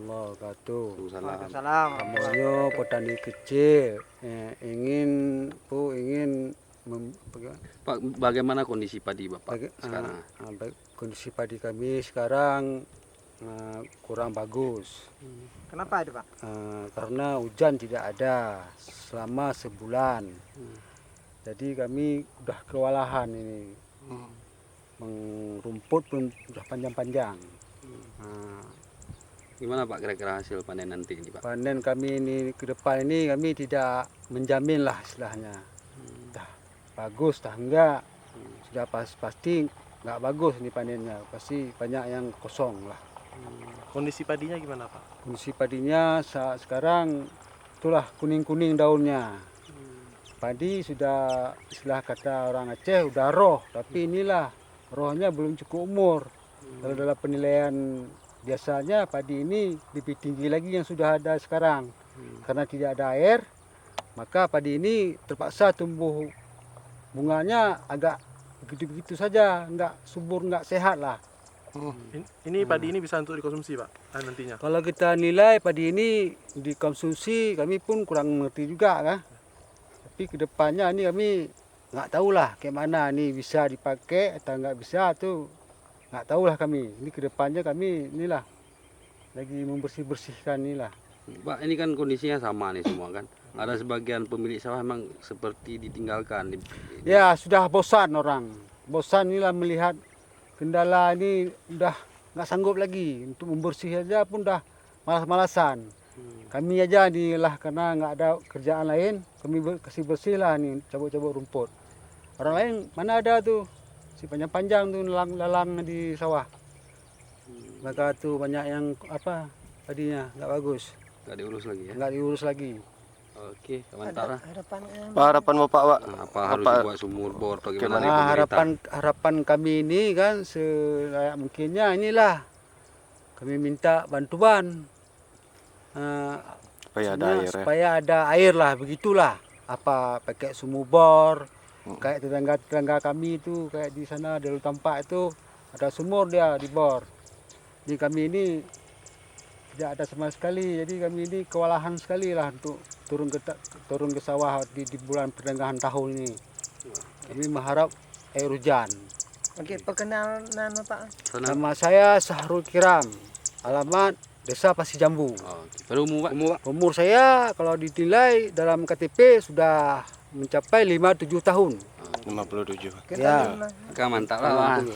warahmatullahi wabarakatuh. Waalaikumsalam. Kamunya petani kecil ingin Pak, bagaimana kondisi padi Bapak sekarang? kondisi padi kami sekarang kurang bagus. Kenapa itu Pak? Karena hujan tidak ada selama sebulan. Jadi kami udah kewalahan ini. Rumput pun udah panjang-panjang. Gimana Pak kira-kira hasil panen nanti ini Pak? Panen kami ini ke depan ini kami tidak menjamin lah istilahnya. Dah bagus dah enggak. Sudah pasti enggak bagus ini panennya. Pasti banyak yang kosong lah. Kondisi padinya gimana Pak? Kondisi padinya sekarang itulah kuning-kuning daunnya. Padi sudah istilah kata orang Aceh udah roh, tapi inilah rohnya belum cukup umur. Kalau dalam penilaian biasanya padi ini lebih tinggi lagi yang sudah ada sekarang. Karena tidak ada air, maka padi ini terpaksa tumbuh bunganya agak begitu-begitu saja, enggak subur, enggak sehat lah. Ini padi ini bisa untuk dikonsumsi Pak nantinya? Kalau kita nilai padi ini dikonsumsi, kami pun kurang mengerti juga kan. Tapi kedepannya ini kami nggak tahulah kayak mana ini bisa dipakai atau nggak bisa tuh nggak tahulah kami. Ini kedepannya kami inilah lagi membersih-bersihkan inilah. Pak, ini kan kondisinya sama nih semua kan. Ada sebagian pemilik sawah memang seperti ditinggalkan. Ya sudah bosan orang, bosan inilah melihat kendala ini udah nggak sanggup lagi untuk membersih aja pun udah malas-malasan. Kami aja inilah karena nggak ada kerjaan lain, kami kasih bersih lah nih, cabut-cabut rumput. Orang lain mana ada tuh, si panjang-panjang tuh lalang di sawah. Maka tuh banyak yang tadinya nggak bagus, Nggak diurus lagi ya? nggak diurus lagi. Oke, sementara. Pak, harapan Bapak, Pak? Apa harus dibuat sumur bor atau gimana nih Nah, pemerintah? harapan kami ini kan selayak mungkinnya inilah kami minta bantuan Supaya ada air ya? supaya ada air lah, begitulah. Apa pakai sumur bor, kayak tetangga kami itu kayak di sana di Lalu Tampak itu ada sumur dia di bor. Jadi kami ini tidak ada sama sekali, jadi kami ini kewalahan sekali lah untuk turun ke sawah di bulan pertengahan tahun ini. Kami mengharap air hujan. Oke, perkenalan Pak. Nama saya Sahrul Kiram, alamat Desa Pasir Jambu. Oke. Berumur Pak? Umur saya kalau dinilai dalam KTP sudah mencapai 57 tahun. 57. Ya. Mantap lah Pak.